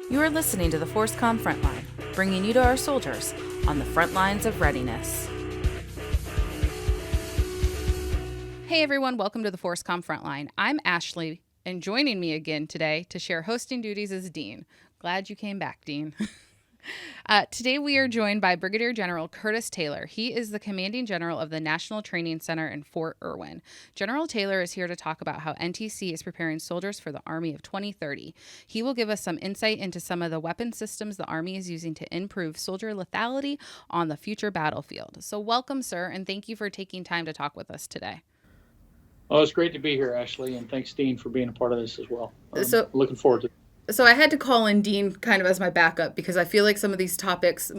You are listening to the ForceCom Frontline, bringing you to our soldiers on the front lines of readiness. Hey everyone, welcome to the ForceCom Frontline. I'm Ashley, and joining me again today to share hosting duties is Dean. Glad you came back, Dean. Today we are joined by Brigadier General Curtis Taylor. He is the Commanding General of the National Training Center in Fort Irwin. General Taylor is here to talk about how NTC is preparing soldiers for the Army of 2030. He will give us some insight into some of the weapon systems the Army is using to improve soldier lethality on the future battlefield. So welcome, sir, and thank you for taking time to talk with us today. Well, it's great to be here, Ashley, and thanks, Dean, for being a part of this as well. Looking forward to it. So I had to call in Dean kind of as my backup because I feel like some of these topics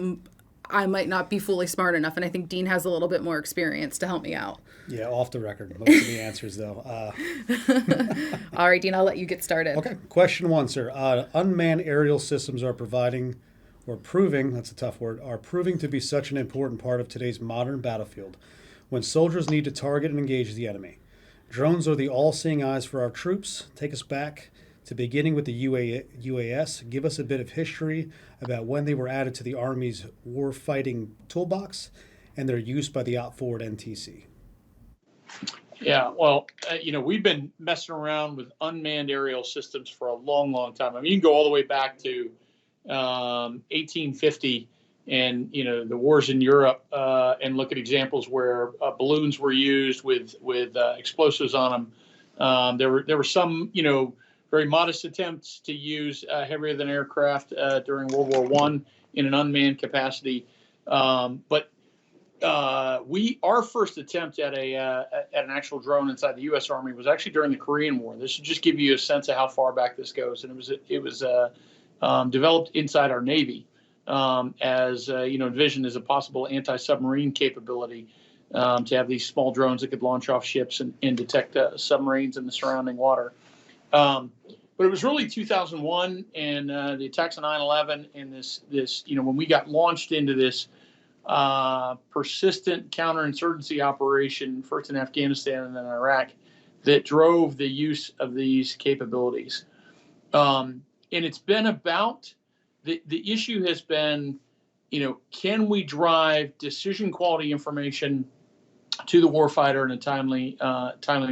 I might not be fully smart enough, and I think Dean has a little bit more experience to help me out. Yeah, off the record, most of the answers, though. All right, Dean, I'll let you get started. Okay, question one, sir. Unmanned aerial systems are proving, that's a tough word, are proving to be such an important part of today's modern battlefield when soldiers need to target and engage the enemy. Drones are the all-seeing eyes for our troops. Take us back to beginning with the UAS. Give us a bit of history about when they were added to the Army's war-fighting toolbox and their use by the outforward NTC. Yeah, well, we've been messing around with unmanned aerial systems for a long, long time. I mean, you can go all the way back to 1850 and, the wars in Europe and look at examples where balloons were used with explosives on them. There were some, very modest attempts to use heavier than aircraft during World War I in an unmanned capacity. But our first attempt at an actual drone inside the U.S. Army was actually during the Korean War. This should just give you a sense of how far back this goes. And it was developed inside our Navy as envisioned as a possible anti-submarine capability to have these small drones that could launch off ships and detect submarines in the surrounding water. But it was really 2001 and the attacks on 9/11 and this when we got launched into this persistent counterinsurgency operation, first in Afghanistan and then Iraq, that drove the use of these capabilities. And it's been about the issue has been, can we drive decision quality information to the warfighter in a timely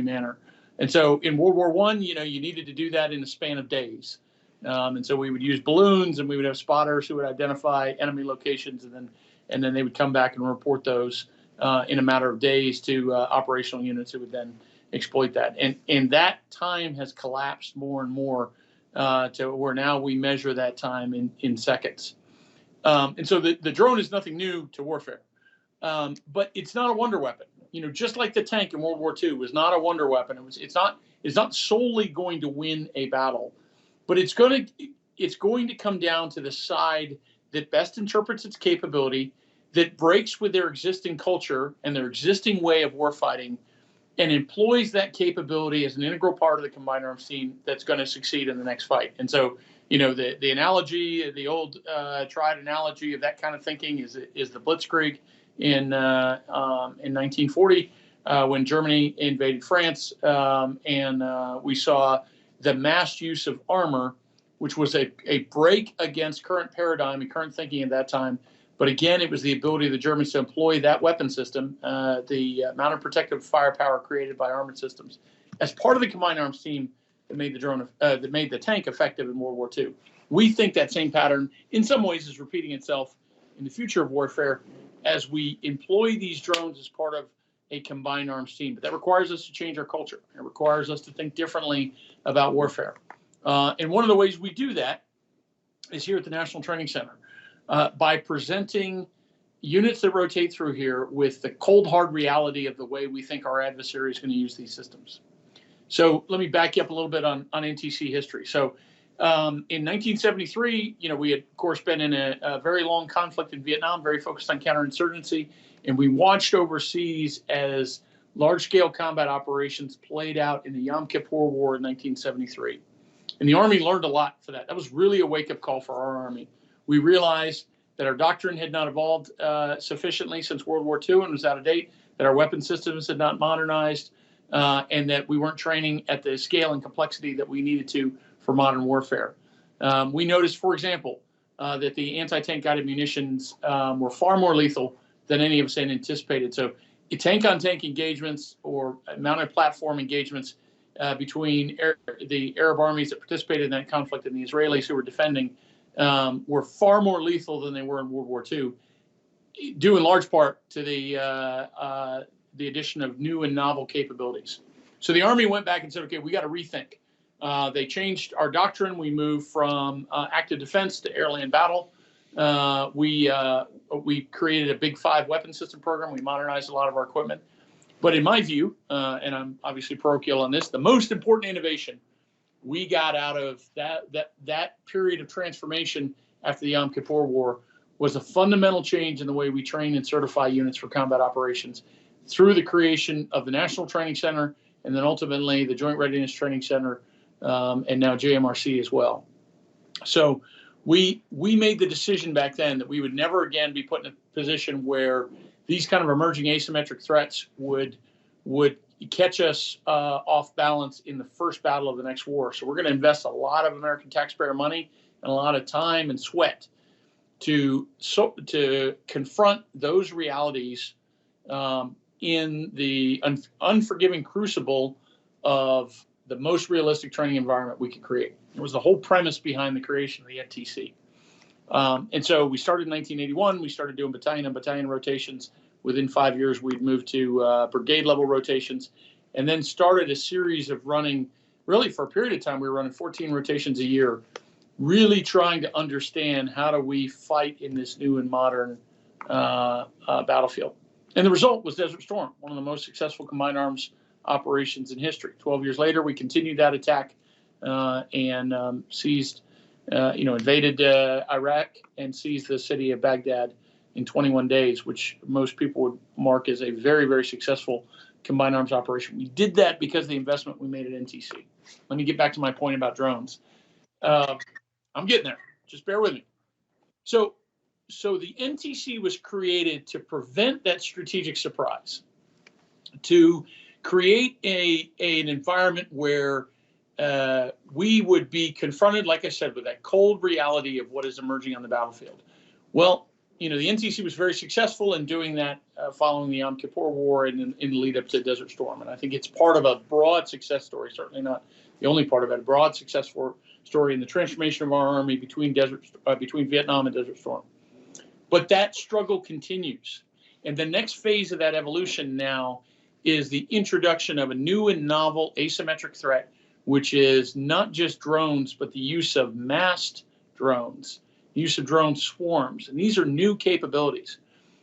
manner? And so in World War I, you needed to do that in a span of days. And so we would use balloons and we would have spotters who would identify enemy locations and then they would come back and report those in a matter of days to operational units who would then exploit that. And that time has collapsed more and more to where now we measure that time in seconds. And so the drone is nothing new to warfare, but it's not a wonder weapon. Just like the tank in World War II was not a wonder weapon. It's not solely going to win a battle, but it's going to come down to the side that best interprets its capability, that breaks with their existing culture and their existing way of warfighting, and employs that capability as an integral part of the combined arms team that's going to succeed in the next fight. And so, the analogy, the old tried analogy of that kind of thinking is the Blitzkrieg in 1940 when Germany invaded France, and we saw the mass use of armor, which was a break against current paradigm and current thinking at that time. But again, it was the ability of the Germans to employ that weapon system, the amount of protective firepower created by armored systems, as part of the combined arms team that made the tank effective in World War II. We think that same pattern, in some ways, is repeating itself in the future of warfare as we employ these drones as part of a combined arms team. But that requires us to change our culture. It requires us to think differently about warfare. And one of the ways we do that is here at the National Training Center by presenting units that rotate through here with the cold, hard reality of the way we think our adversary is going to use these systems. So let me back you up a little bit on NTC history. So in 1973, we had, of course, been in a very long conflict in Vietnam, very focused on counterinsurgency, and we watched overseas as large-scale combat operations played out in the Yom Kippur War in 1973. And the Army learned a lot for that. That was really a wake-up call for our Army. We realized that our doctrine had not evolved sufficiently since World War II and was out of date, that our weapon systems had not modernized, and that we weren't training at the scale and complexity that we needed to for modern warfare. We noticed, for example, that the anti-tank guided munitions were far more lethal than any of us had anticipated. So tank-on-tank engagements or mounted platform engagements between the Arab armies that participated in that conflict and the Israelis who were defending were far more lethal than they were in World War II, due in large part to the addition of new and novel capabilities. So the Army went back and said, okay, we got to rethink. They changed our doctrine. We moved from active defense to air-land battle. We created a Big 5 weapon system program. We modernized a lot of our equipment. But in my view, and I'm obviously parochial on this, the most important innovation we got out of that period of transformation after the Yom Kippur War was a fundamental change in the way we train and certify units for combat operations through the creation of the National Training Center and then ultimately the Joint Readiness Training Center and now JMRC as well. So we made the decision back then that we would never again be put in a position where these kind of emerging asymmetric threats would catch us off balance in the first battle of the next war. So we're going to invest a lot of American taxpayer money and a lot of time and sweat to confront those realities in the unforgiving crucible of the most realistic training environment we could create. It was the whole premise behind the creation of the NTC. And so we started in 1981. We started doing battalion and battalion rotations. Within 5 years, we'd moved to brigade level rotations and then started a series of running, really for a period of time, we were running 14 rotations a year, really trying to understand how do we fight in this new and modern battlefield. And the result was Desert Storm, one of the most successful combined arms operations in history. 12 years later, we continued that attack and invaded Iraq and seized the city of Baghdad in 21 days, which most people would mark as a very, very successful combined arms operation. We did that because of the investment we made at NTC. Let me get back to my point about drones. I'm getting there. Just bear with me. So the NTC was created to prevent that strategic surprise, to create an environment where we would be confronted, like I said, with that cold reality of what is emerging on the battlefield. Well, the NTC was very successful in doing that following the Yom Kippur War and in the lead up to Desert Storm. And I think it's part of a broad success story, certainly not the only part of it, a broad success story in the transformation of our Army between Vietnam and Desert Storm. But that struggle continues. And the next phase of that evolution now is the introduction of a new and novel asymmetric threat, which is not just drones, but the use of massed drones, the use of drone swarms. And these are new capabilities.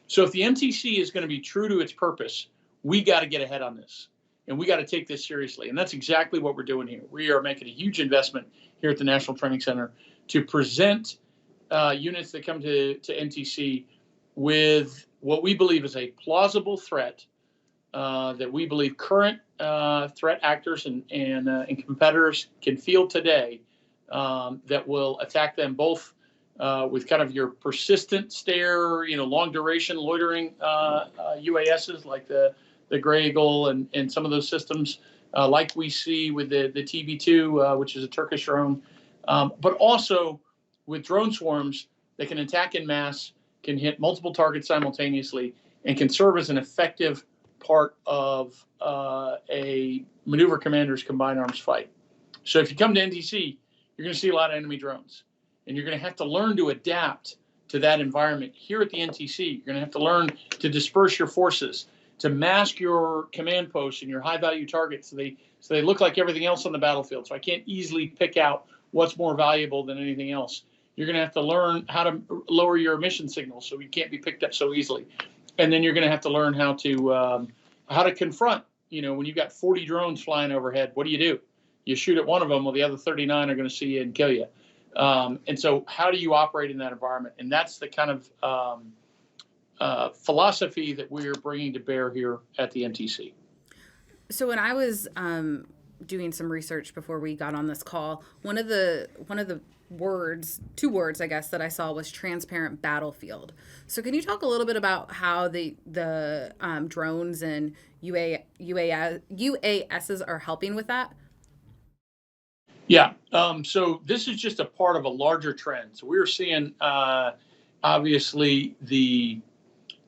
So if the NTC is going to be true to its purpose, we got to get ahead on this. And we got to take this seriously. And that's exactly what we're doing here. We are making a huge investment here at the National Training Center to present units that come to NTC with what we believe is a plausible threat that we believe current threat actors and competitors can field today that will attack them both with kind of your persistent stare, long duration loitering UASs like the Gray Eagle and some of those systems like we see with the TB2, which is a Turkish drone, but also with drone swarms that can attack in mass, can hit multiple targets simultaneously, and can serve as an effective part of a maneuver commander's combined arms fight. So if you come to NTC, you're going to see a lot of enemy drones, and you're going to have to learn to adapt to that environment. Here at the NTC, you're going to have to learn to disperse your forces, to mask your command posts and your high-value targets so they look like everything else on the battlefield. So I can't easily pick out what's more valuable than anything else. You're going to have to learn how to lower your emission signals so you can't be picked up so easily. And then you're going to have to learn how to confront, when you've got 40 drones flying overhead, what do? You shoot at one of them, well, the other 39 are going to see you and kill you. And so how do you operate in that environment? And that's the kind of philosophy that we're bringing to bear here at the NTC. So when I was doing some research before we got on this call, one of the two words, I guess, that I saw was transparent battlefield. So can you talk a little bit about how the drones and UASs are helping with that? Yeah. So this is just a part of a larger trend. So we're seeing, obviously, the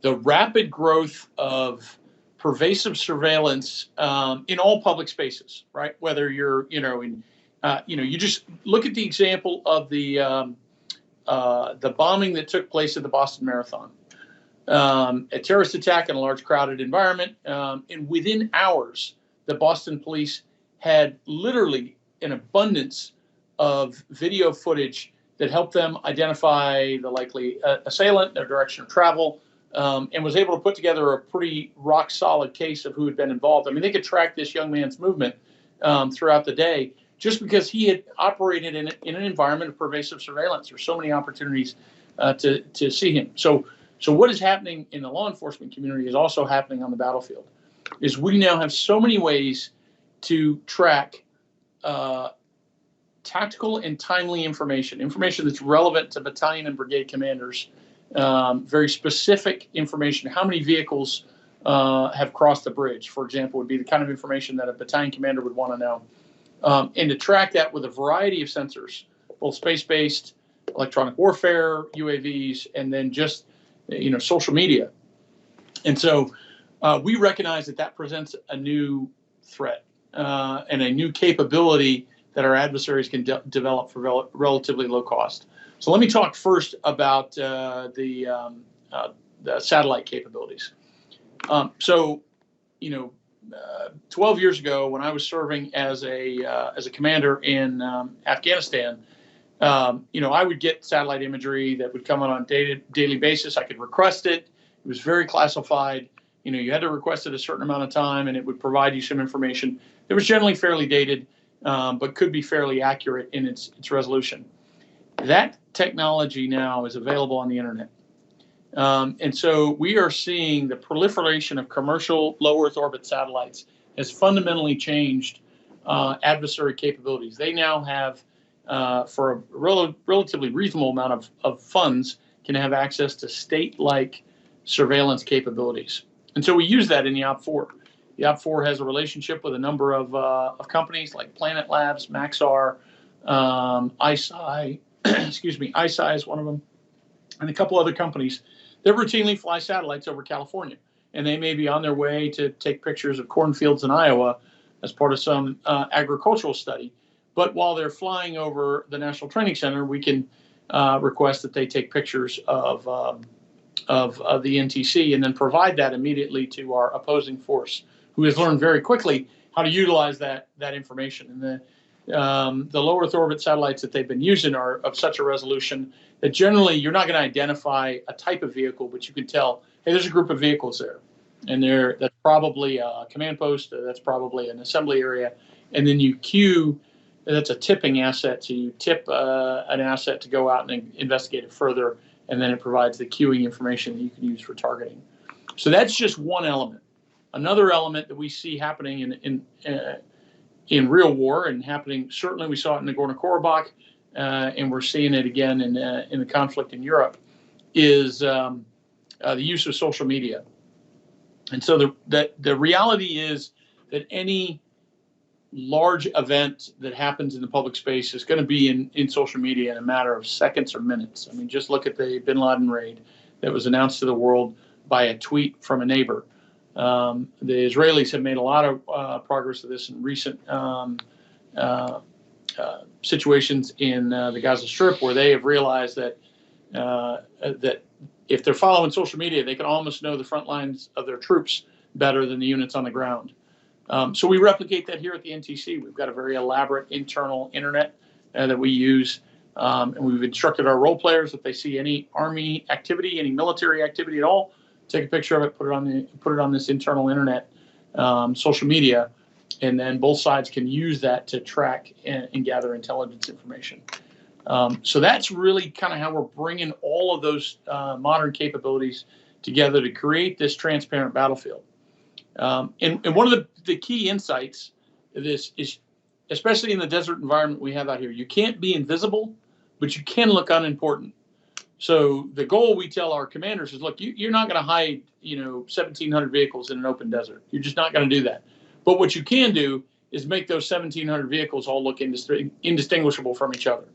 rapid growth of pervasive surveillance in all public spaces, right? Whether you're, you just look at the example of the bombing that took place at the Boston Marathon, a terrorist attack in a large crowded environment, and within hours, the Boston police had literally an abundance of video footage that helped them identify the likely assailant, their direction of travel, and was able to put together a pretty rock solid case of who had been involved. I mean, they could track this young man's movement throughout the day just because he had operated in an environment of pervasive surveillance. There's so many opportunities to see him. So what is happening in the law enforcement community is also happening on the battlefield. Is we now have so many ways to track tactical and timely information that's relevant to battalion and brigade commanders, very specific information. How many vehicles have crossed the bridge, for example, would be the kind of information that a battalion commander would want to know. And to track that with a variety of sensors, both space-based, electronic warfare, UAVs, and then just social media. And so we recognize that presents a new threat and a new capability that our adversaries can develop for relatively low cost. So let me talk first about the satellite capabilities. 12 years ago, when I was serving as a commander in Afghanistan, I would get satellite imagery that would come on a daily basis. I could request it. It was very classified. You had to request it a certain amount of time, and it would provide you some information that was generally fairly dated, but could be fairly accurate in its resolution. That technology now is available on the internet. And so we are seeing the proliferation of commercial low Earth orbit satellites has fundamentally changed adversary capabilities. They now have, for a relatively reasonable amount of funds, can have access to state-like surveillance capabilities. And so we use that in the OP4. The OP4 has a relationship with a number of companies like Planet Labs, Maxar, ISI, ISI is one of them, and a couple other companies that routinely fly satellites over California. And they may be on their way to take pictures of cornfields in Iowa as part of some agricultural study. But while they're flying over the National Training Center, we can request that they take pictures of the NTC and then provide that immediately to our opposing force, who has learned very quickly how to utilize that information. And the low Earth orbit satellites that they've been using are of such a resolution that generally you're not going to identify a type of vehicle, but you can tell, hey, there's a group of vehicles there. And that's probably a command post, that's probably an assembly area. And then you queue, that's a tipping asset. So you tip an asset to go out and investigate it further. And then it provides the queuing information that you can use for targeting. So that's just one element. Another element that we see happening in real war and happening, certainly we saw it in Nagorno-Karabakh, and we're seeing it again in the conflict in Europe, is the use of social media. And so the reality is that any large event that happens in the public space is going to be in social media in a matter of seconds or minutes. I mean, just look at the bin Laden raid that was announced to the world by a tweet from a neighbor. The Israelis have made a lot of progress with this in recent situations in the Gaza Strip, where they have realized that if they're following social media, they can almost know the front lines of their troops better than the units on the ground. So we replicate that here at the NTC. We've got a very elaborate internal internet that we use, and we've instructed our role players if they see any Army activity, any military activity at all, take a picture of it, put it on this internal internet, social media, and then both sides can use that to track and gather intelligence information. So that's really kind of how we're bringing all of those modern capabilities together to create this transparent battlefield. And one of the key insights of this is, especially in the desert environment we have out here, you can't be invisible, but you can look unimportant. So the goal we tell our commanders is, look, you're not going to hide, 1,700 vehicles in an open desert. You're just not going to do that. But what you can do is make those 1,700 vehicles all look indistinguishable from each other.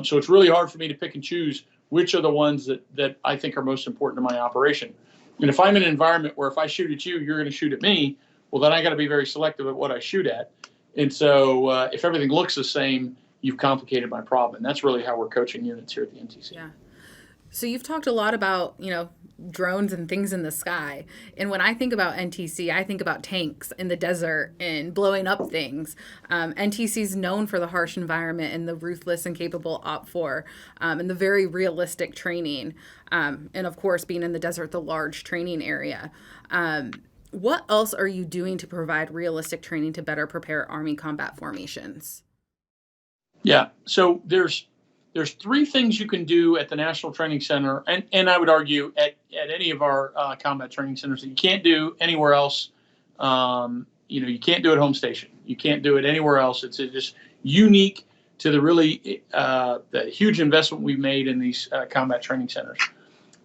So it's really hard for me to pick and choose which are the ones that I think are most important to my operation. And if I'm in an environment where if I shoot at you, you're going to shoot at me, well, then I got to be very selective at what I shoot at. And so if everything looks the same, you've complicated my problem. And that's really how we're coaching units here at the NTC. Yeah. So you've talked a lot about, drones and things in the sky. And when I think about NTC, I think about tanks in the desert and blowing up things. NTC is known for the harsh environment and the ruthless and capable OPFOR, and the very realistic training. And of course, being in the desert, the large training area. What else are you doing to provide realistic training to better prepare Army combat formations? Yeah, so there's 3 things you can do at the National Training Center, and I would argue at any of our combat training centers that you can't do anywhere else. You can't do it at home station. You can't do it anywhere else. It's just unique to the huge investment we've made in these combat training centers.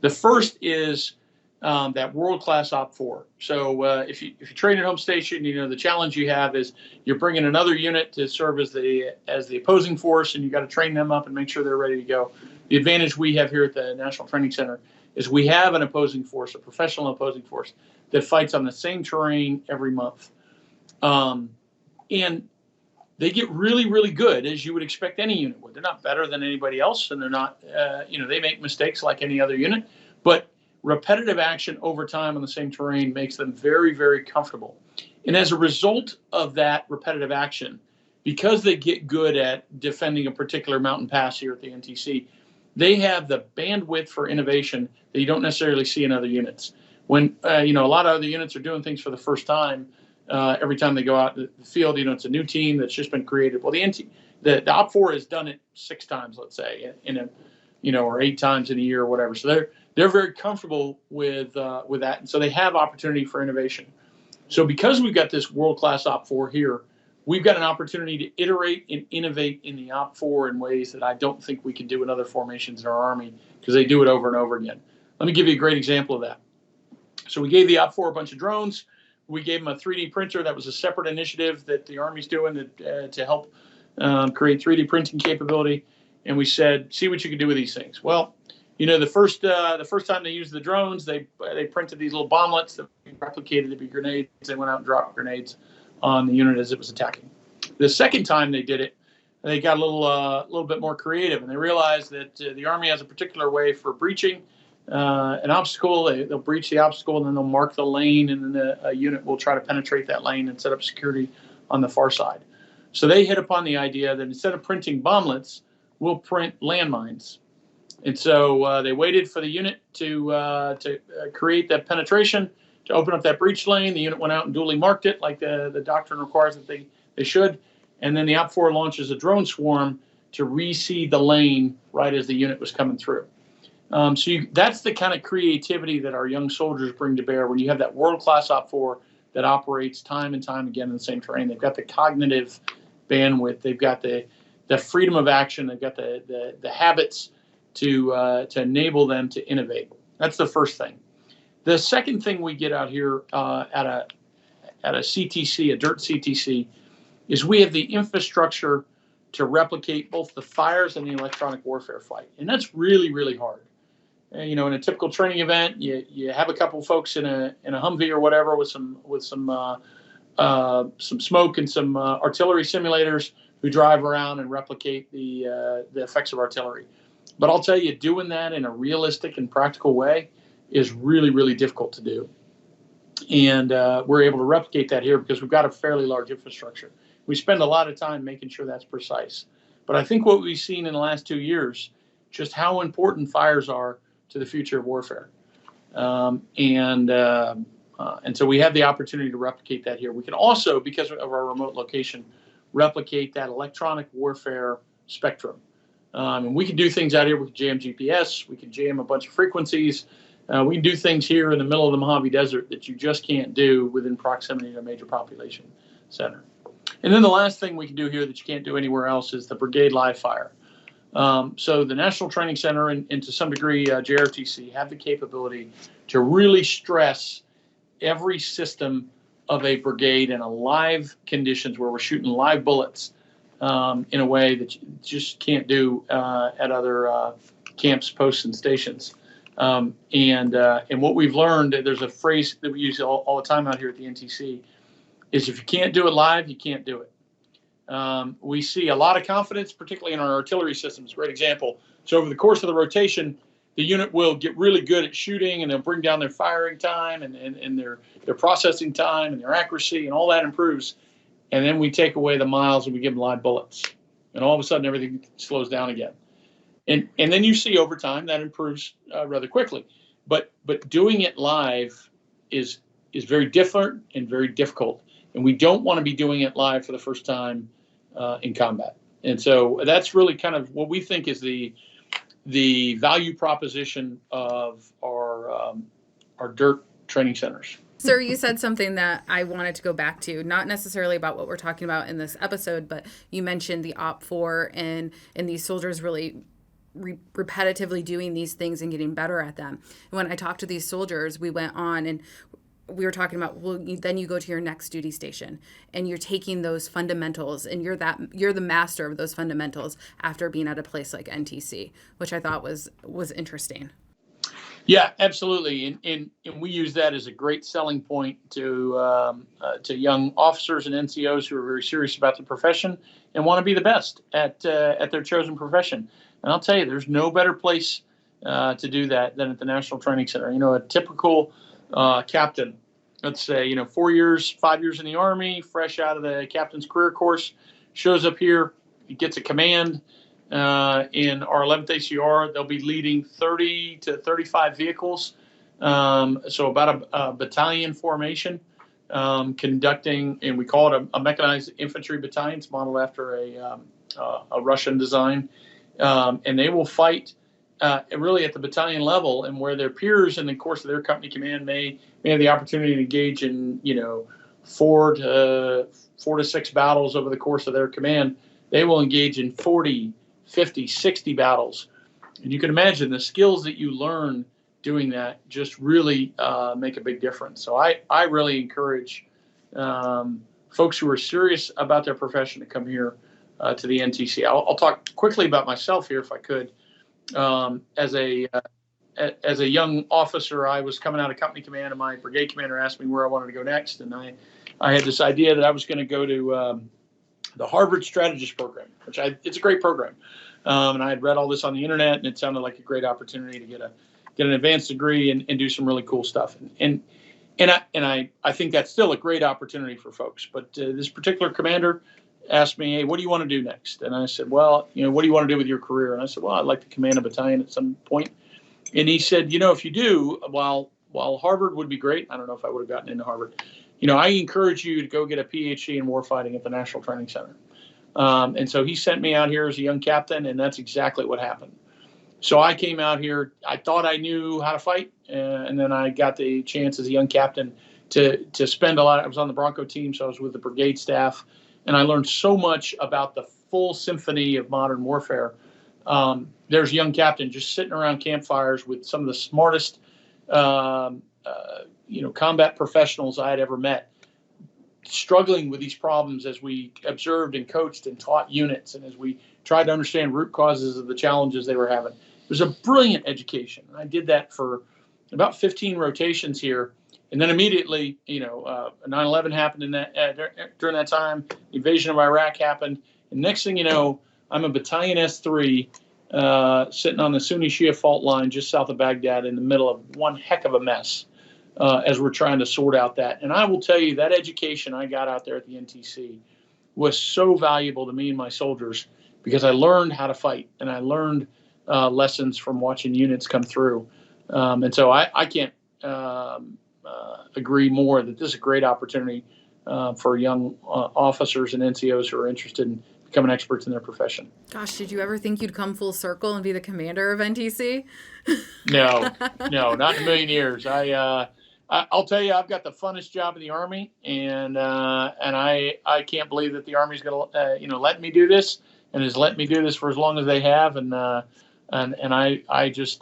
The first is that world-class OPFOR. So if you train at home station, the challenge you have is you're bringing another unit to serve as the opposing force, and you got to train them up and make sure they're ready to go. The advantage we have here at the National Training Center is we have an opposing force, a professional opposing force that fights on the same terrain every month. And they get really, really good, as you would expect any unit would. They're not better than anybody else, and they're not, they make mistakes like any other unit, but repetitive action over time on the same terrain makes them very, very comfortable. And as a result of that repetitive action, because they get good at defending a particular mountain pass here at the NTC, they have the bandwidth for innovation that you don't necessarily see in other units. When, a lot of other units are doing things for the first time, every time they go out to the field, it's a new team that's just been created. Well, the OPFOR has done it 6 times, let's say, or 8 times in a year or whatever. So they're very comfortable with that, and so they have opportunity for innovation. So because we've got this world-class OPFOR here, we've got an opportunity to iterate and innovate in the OPFOR in ways that I don't think we can do in other formations in our Army, because they do it over and over again. Let me give you a great example of that. So we gave the OPFOR a bunch of drones. We gave them a 3D printer. That was a separate initiative that the Army's doing to help create 3D printing capability. And we said, see what you can do with these things. Well, the first time they used the drones, they printed these little bomblets that replicated to be grenades. They went out and dropped grenades on the unit as it was attacking. The second time they did it, they got a little bit more creative, and they realized that the Army has a particular way for breaching an obstacle. They'll breach the obstacle, and then they'll mark the lane, and then a unit will try to penetrate that lane and set up security on the far side. So they hit upon the idea that instead of printing bomblets, we'll print landmines. And so they waited for the unit to create that penetration, to open up that breach lane. The unit went out and duly marked it like the doctrine requires that they should. And then the OPFOR launches a drone swarm to reseed the lane right as the unit was coming through. That's the kind of creativity that our young soldiers bring to bear when you have that world-class OPFOR that operates time and time again in the same terrain. They've got the cognitive bandwidth. They've got the freedom of action. They've got the habits to enable them to innovate. That's the first thing. The second thing we get out here at a CTC, a dirt CTC, is we have the infrastructure to replicate both the fires and the electronic warfare fight, and that's really, really hard. In a typical training event, you have a couple folks in a Humvee or whatever with some smoke and some artillery simulators who drive around and replicate the effects of artillery. But I'll tell you, doing that in a realistic and practical way is really, really difficult to do. And we're able to replicate that here because we've got a fairly large infrastructure. We spend a lot of time making sure that's precise. But I think what we've seen in the last 2 years, just how important fires are to the future of warfare. And so we have the opportunity to replicate that here. We can also, because of our remote location, replicate that electronic warfare spectrum. And we can do things out here. We can jam GPS. We can jam a bunch of frequencies. We can do things here in the middle of the Mojave Desert that you just can't do within proximity to a major population center. And then the last thing we can do here that you can't do anywhere else is the brigade live fire. So the National Training Center and to some degree JRTC have the capability to really stress every system of a brigade in a live conditions where we're shooting live bullets in a way that you just can't do at other camps, posts, and stations. And what we've learned, there's a phrase that we use all the time out here at the NTC, is if you can't do it live, you can't do it. We see a lot of confidence, particularly in our artillery systems. Great example. So over the course of the rotation, the unit will get really good at shooting, and they'll bring down their firing time and their processing time and their accuracy, and all that improves. And then we take away the miles and we give them live bullets. And all of a sudden, everything slows down again. And then you see over time that improves rather quickly. But doing it live is very different and very difficult. And we don't want to be doing it live for the first time in combat. And so that's really kind of what we think is the value proposition of our DIRT training centers. Sir, you said something that I wanted to go back to, not necessarily about what we're talking about in this episode, but you mentioned the OPFOR and these soldiers really repetitively doing these things and getting better at them. And when I talked to these soldiers, we went on and we were talking about, well, then you go to your next duty station and you're taking those fundamentals and you're the master of those fundamentals after being at a place like NTC, which I thought was interesting. Yeah, absolutely. And we use that as a great selling point to young officers and NCOs who are very serious about the profession and want to be the best at their chosen profession. And I'll tell you, there's no better place to do that than at the National Training Center. You know, a typical captain, let's say, 5 years in the Army, fresh out of the captain's career course, shows up here, he gets a command. In our 11th ACR, they'll be leading 30 to 35 vehicles, so about a battalion formation, conducting, and we call it a mechanized infantry battalion. It's modeled after a Russian design, and they will fight really at the battalion level, and where their peers in the course of their company command may have the opportunity to engage in 4 to 6 battles over the course of their command. They will engage in 40, 50, 60 battles. And you can imagine the skills that you learn doing that just really make a big difference. So I really encourage folks who are serious about their profession to come here to the NTC. I'll talk quickly about myself here if I could. As a young officer, I was coming out of company command, and my brigade commander asked me where I wanted to go next. And I had this idea that I was going to go to the Harvard Strategist Program, which it's a great program. And I had read all this on the internet, and it sounded like a great opportunity to get an advanced degree and do some really cool stuff. And I think that's still a great opportunity for folks. But this particular commander asked me, "Hey, what do you want to do next?" And I said, "Well, what do you want to do with your career?" And I said, "Well, I'd like to command a battalion at some point." And he said, "If you do, while Harvard would be great, I don't know if I would have gotten into Harvard. I encourage you to go get a PhD in warfighting at the National Training Center." And so he sent me out here as a young captain, and that's exactly what happened. So I came out here. I thought I knew how to fight, and then I got the chance as a young captain to spend a lot. I was on the Bronco team, so I was with the brigade staff, and I learned so much about the full symphony of modern warfare. There's a young captain just sitting around campfires with some of the smartest, combat professionals I had ever met, struggling with these problems as we observed and coached and taught units, and as we tried to understand root causes of the challenges they were having. It was a brilliant education. I did that for about 15 rotations here. And then immediately, 9/11 happened during that time. The invasion of Iraq happened. And next thing you know, I'm a Battalion S3 sitting on the Sunni Shia fault line just south of Baghdad in the middle of one heck of a mess as we're trying to sort out that. And I will tell you, that education I got out there at the NTC was so valuable to me and my soldiers, because I learned how to fight, and I learned lessons from watching units come through. And so I can't agree more that this is a great opportunity for young officers and NCOs who are interested in becoming experts in their profession. Gosh, did you ever think you'd come full circle and be the commander of NTC? No, not in a million years. I'll tell you, I've got the funnest job in the Army, and I can't believe that the Army's going to let me do this, and has let me do this for as long as they have, and I just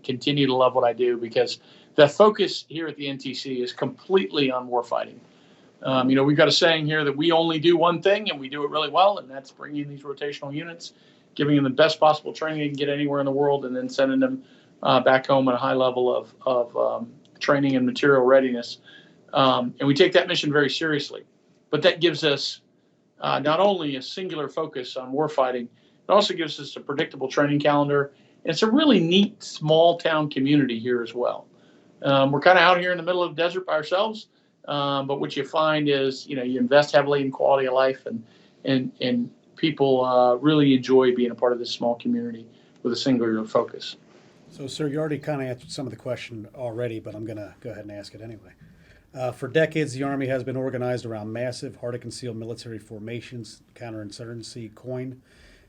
continue to love what I do, because the focus here at the NTC is completely on warfighting. We've got a saying here that we only do one thing and we do it really well, and that's bringing in these rotational units, giving them the best possible training they can get anywhere in the world, and then sending them back home at a high level of training and material readiness. And we take that mission very seriously. But that gives us not only a singular focus on warfighting, it also gives us a predictable training calendar. And it's a really neat small town community here as well. We're kind of out here in the middle of the desert by ourselves. But what you find is, you invest heavily in quality of life, and people really enjoy being a part of this small community with a singular focus. So, sir, you already kind of answered some of the question already, but I'm going to go ahead and ask it anyway. For decades, the Army has been organized around massive, hard-to-conceal military formations, counterinsurgency, COIN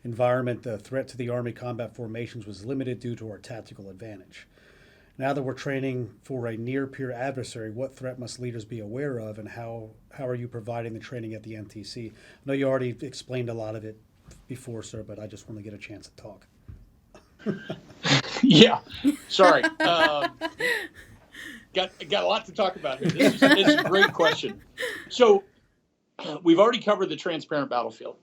environment. The threat to the Army combat formations was limited due to our tactical advantage. Now that we're training for a near-peer adversary, what threat must leaders be aware of, and how are you providing the training at the NTC? I know you already explained a lot of it before, sir, but I just want to get a chance to talk. Yeah, sorry. Got a lot to talk about here. This is a great question. So we've already covered the transparent battlefield.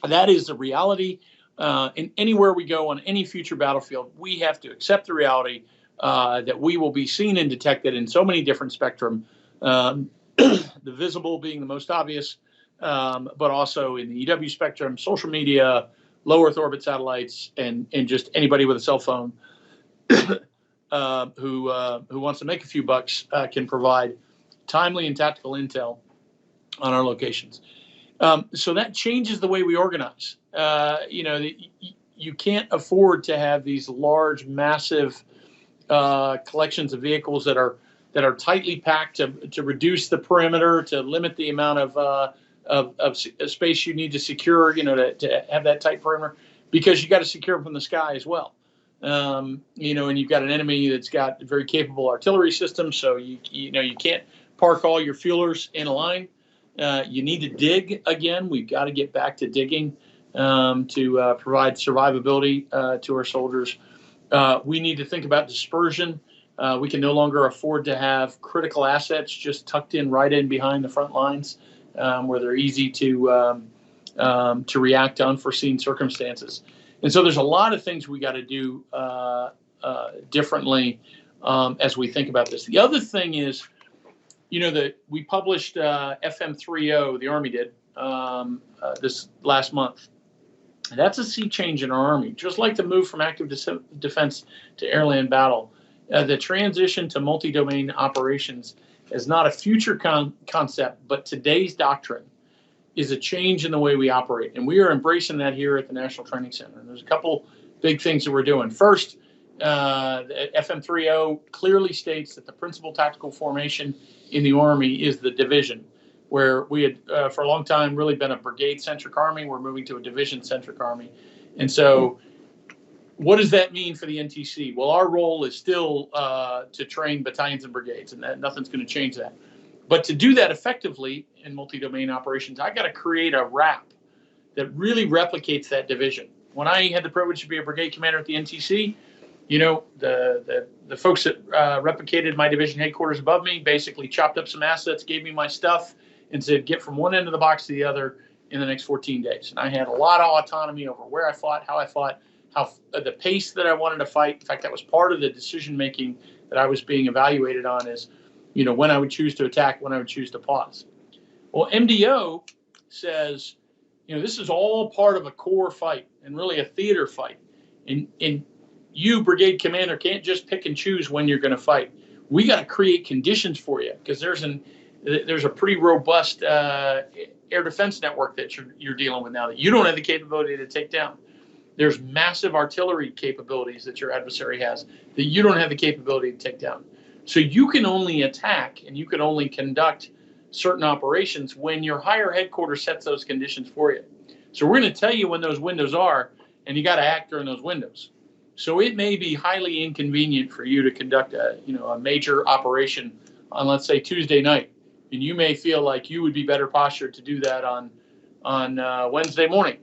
That is the reality. And anywhere we go on any future battlefield, we have to accept the reality that we will be seen and detected in so many different spectrum, the visible being the most obvious, but also in the EW spectrum, social media, low Earth orbit satellites, and just anybody with a cell phone who wants to make a few bucks can provide timely and tactical intel on our locations. So that changes the way we organize. You can't afford to have these large, massive collections of vehicles that are tightly packed to reduce the perimeter, to limit the amount of space you need to secure, to have that tight perimeter, because you got to secure them from the sky as well. And you've got an enemy that's got very capable artillery systems, so you can't park all your fuelers in a line. You need to dig again. We've got to get back to digging to provide survivability to our soldiers. We need to think about dispersion. We can no longer afford to have critical assets just tucked in right in behind the front lines, where they're easy to react to unforeseen circumstances. And so there's a lot of things we got to do differently as we think about this. The other thing is, that we published FM30, the Army did, this last month. That's a sea change in our Army. Just like the move from active defense to airland battle, the transition to multi-domain operations is not a future concept, but today's doctrine is a change in the way we operate. And we are embracing that here at the National Training Center. And there's a couple big things that we're doing. First, the FM30 clearly states that the principal tactical formation in the Army is the division, where we had for a long time really been a brigade-centric Army. We're moving to a division-centric Army. And so what does that mean for the NTC? Well, our role is still to train battalions and brigades, and nothing's going to change that. But to do that effectively in multi-domain operations, I got to create a RAP that really replicates that division. When I had the privilege to be a brigade commander at the NTC, the folks that replicated my division headquarters above me basically chopped up some assets, gave me my stuff, and said, get from one end of the box to the other in the next 14 days. And I had a lot of autonomy over where I fought, how the pace that I wanted to fight. In fact, that was part of the decision-making that I was being evaluated on, is, when I would choose to attack, when I would choose to pause. Well, MDO says, this is all part of a core fight and really a theater fight. And you, brigade commander, can't just pick and choose when you're going to fight. We got to create conditions for you, because there's a pretty robust air defense network that you're dealing with now that you don't have the capability to take down. There's massive artillery capabilities that your adversary has that you don't have the capability to take down. So you can only attack and you can only conduct certain operations when your higher headquarters sets those conditions for you. So we're going to tell you when those windows are, and you got to act during those windows. So it may be highly inconvenient for you to conduct a major operation on, let's say, Tuesday night, and you may feel like you would be better postured to do that on Wednesday morning.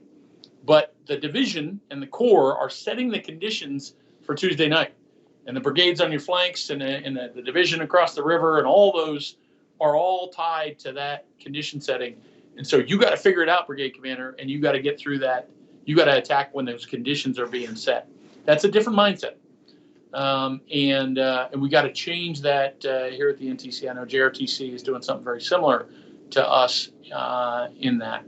But the division and the corps are setting the conditions for Tuesday night, and the brigades on your flanks and the division across the river and all those are all tied to that condition setting. And so you got to figure it out, brigade commander, and you got to get through that. You got to attack when those conditions are being set. That's a different mindset. And we got to change that here at the NTC. I know JRTC is doing something very similar to us in that.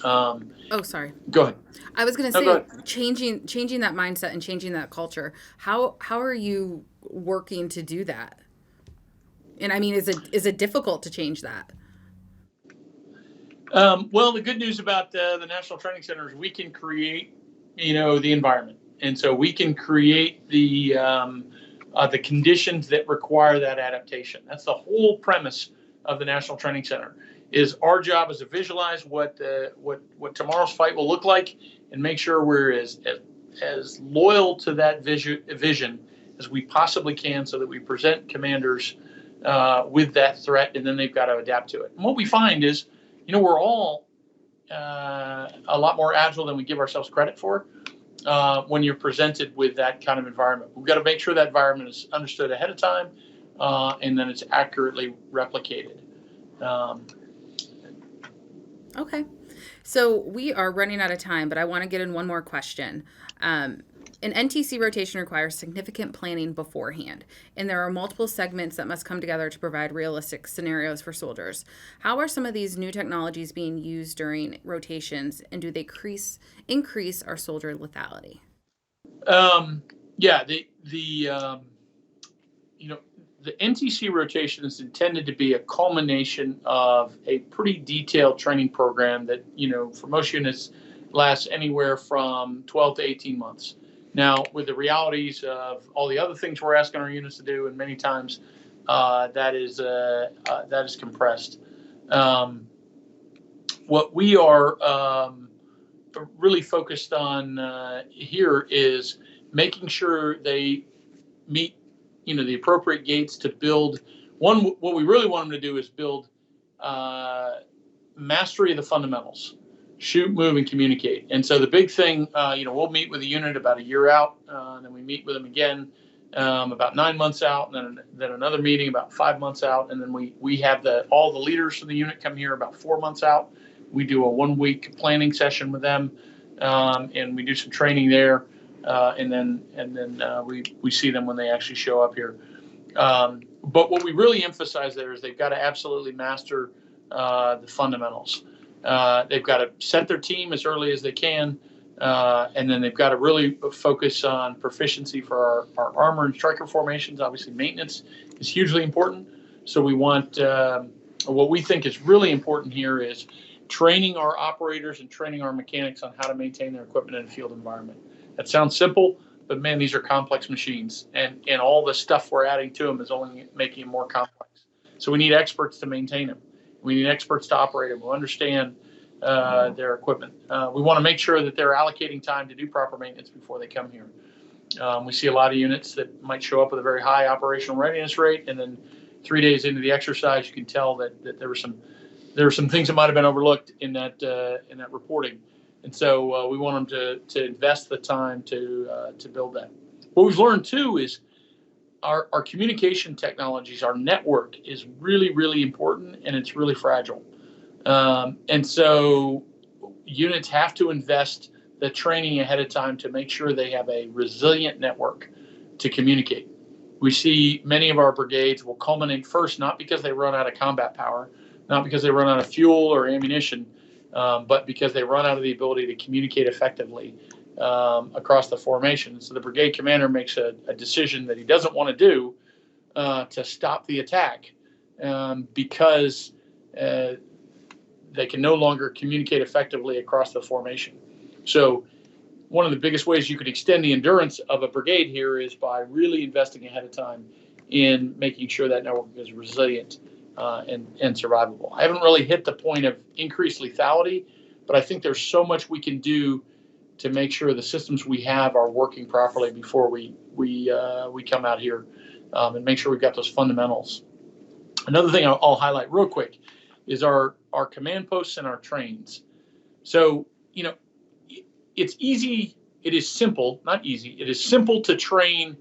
Oh, sorry. Go ahead. I was going to No, say changing that mindset and changing that culture. How are you working to do that? And I mean, is it difficult to change that? Well, the good news about the National Training Center is we can create, the environment, and so we can create the conditions that require that adaptation. That's the whole premise of the National Training Center. Is our job is to visualize what tomorrow's fight will look like, and make sure we're as loyal to that vision as we possibly can, so that we present commanders with that threat, and then they've got to adapt to it. And what we find is, we're all a lot more agile than we give ourselves credit for when you're presented with that kind of environment. We've got to make sure that environment is understood ahead of time, and then it's accurately replicated. Okay. So we are running out of time, but I want to get in one more question. An NTC rotation requires significant planning beforehand, and there are multiple segments that must come together to provide realistic scenarios for soldiers. How are some of these new technologies being used during rotations, and do they increase our soldier lethality? Yeah, the NTC rotation is intended to be a culmination of a pretty detailed training program that, for most units lasts anywhere from 12 to 18 months. Now, with the realities of all the other things we're asking our units to do, and many times that is compressed. What we are really focused on here is making sure they meet the appropriate gates to build. What we really want them to do is build mastery of the fundamentals: shoot, move, and communicate. And so the big thing, we'll meet with a unit about a year out, and then we meet with them again about 9 months out, and then another meeting about 5 months out, and then we have all the leaders from the unit come here about 4 months out. We do a 1-week planning session with them, and we do some training there. And then we see them when they actually show up here. But what we really emphasize there is they've got to absolutely master the fundamentals. They've got to set their team as early as they can, and then they've got to really focus on proficiency for our armor and striker formations. Obviously, maintenance is hugely important. So we want what we think is really important here is training our operators and training our mechanics on how to maintain their equipment in a field environment. That sounds simple, but man, these are complex machines, and all the stuff we're adding to them is only making them more complex. So we need experts to maintain them. We need experts to operate them who understand their equipment. We want to make sure that they're allocating time to do proper maintenance before they come here. We see a lot of units that might show up with a very high operational readiness rate, and then 3 days into the exercise, you can tell that there were some things that might have been overlooked in that reporting. And so we want them to invest the time to build that. What we've learned too is our communication technologies, our network is really, really important, and it's really fragile. And so units have to invest the training ahead of time to make sure they have a resilient network to communicate. We see many of our brigades will culminate first, not because they run out of combat power, not because they run out of fuel or ammunition, but because they run out of the ability to communicate effectively across the formation. So the brigade commander makes a decision that he doesn't want to do to stop the attack because they can no longer communicate effectively across the formation. So one of the biggest ways you could extend the endurance of a brigade here is by really investing ahead of time in making sure that network is resilient and survivable. I haven't really hit the point of increased lethality, but I think there's so much we can do to make sure the systems we have are working properly before we come out here and make sure we've got those fundamentals. Another thing I'll highlight real quick is our command posts and our trains. So, it's easy. It is simple, not easy. It is simple to train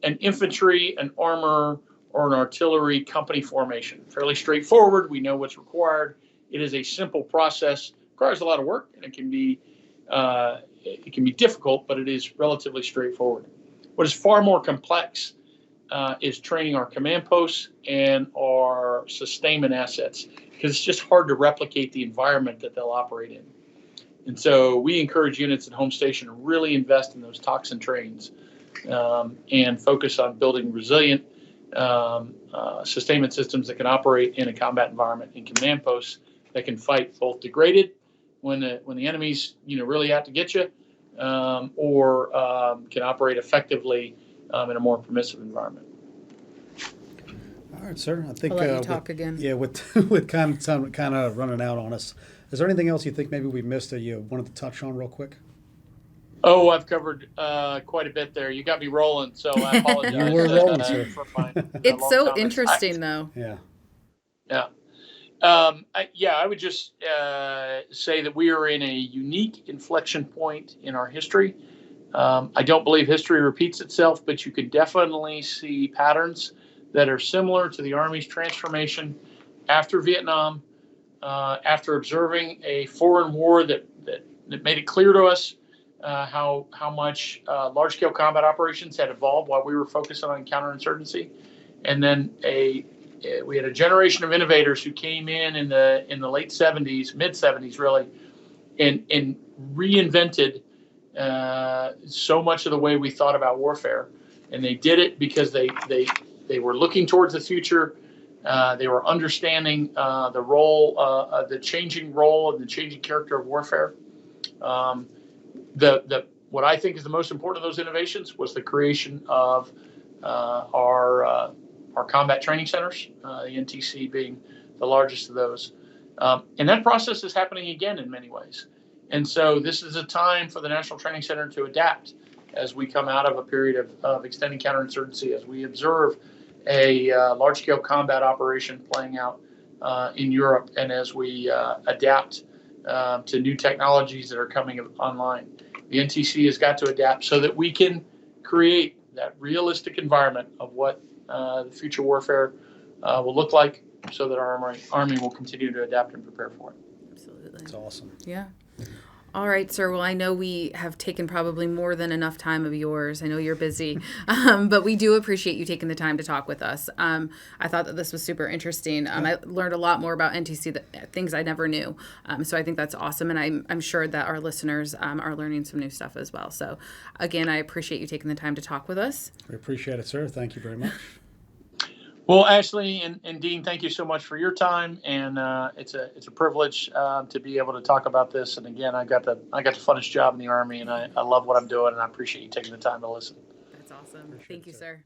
an infantry, an armor, or an artillery company formation. Fairly straightforward. We know what's required. It is a simple process. Requires a lot of work, and it can be difficult, but it is relatively straightforward. What is far more complex is training our command posts and our sustainment assets, because it's just hard to replicate the environment that they'll operate in. And so we encourage units at home station to really invest in those toxin trains and focus on building resilient sustainment systems that can operate in a combat environment, and command posts that can fight both degraded when the enemy's really out to get you, or can operate effectively in a more permissive environment. All right, sir. I think I'll let you talk again. Yeah, with kind of running out on us. Is there anything else you think maybe we missed that you wanted to touch on real quick? Oh, I've covered quite a bit there. You got me rolling, so I apologize. You were rolling, sir. For my It's so comments. interesting, though. Yeah. Yeah. I would just say that we are in a unique inflection point in our history. I don't believe history repeats itself, but you could definitely see patterns that are similar to the Army's transformation after Vietnam, after observing a foreign war that made it clear to us how much large-scale combat operations had evolved while we were focusing on counterinsurgency, and then we had a generation of innovators who came in the late 70s, mid 70s really, and reinvented so much of the way we thought about warfare. And they did it because they were looking towards the future. They were understanding the role, the changing role and the changing character of warfare. What I think is the most important of those innovations was the creation of our combat training centers, the NTC being the largest of those. And that process is happening again in many ways. And so this is a time for the National Training Center to adapt as we come out of a period of extending counterinsurgency, as we observe a large-scale combat operation playing out in Europe, and as we adapt to new technologies that are coming online. The NTC has got to adapt so that we can create that realistic environment of what the future warfare will look like, so that our Army will continue to adapt and prepare for it. Absolutely. That's awesome. Yeah. All right, sir. Well, I know we have taken probably more than enough time of yours. I know you're busy, but we do appreciate you taking the time to talk with us. I thought that this was super interesting. I learned a lot more about NTC, things I never knew. So I think that's awesome, and I'm sure that our listeners are learning some new stuff as well. So again, I appreciate you taking the time to talk with us. We appreciate it, sir. Thank you very much. Well, Ashley and Dean, thank you so much for your time, and it's a privilege to be able to talk about this. And again, I got the funnest job in the Army, and I love what I'm doing, and I appreciate you taking the time to listen. That's awesome. Thank you, sir.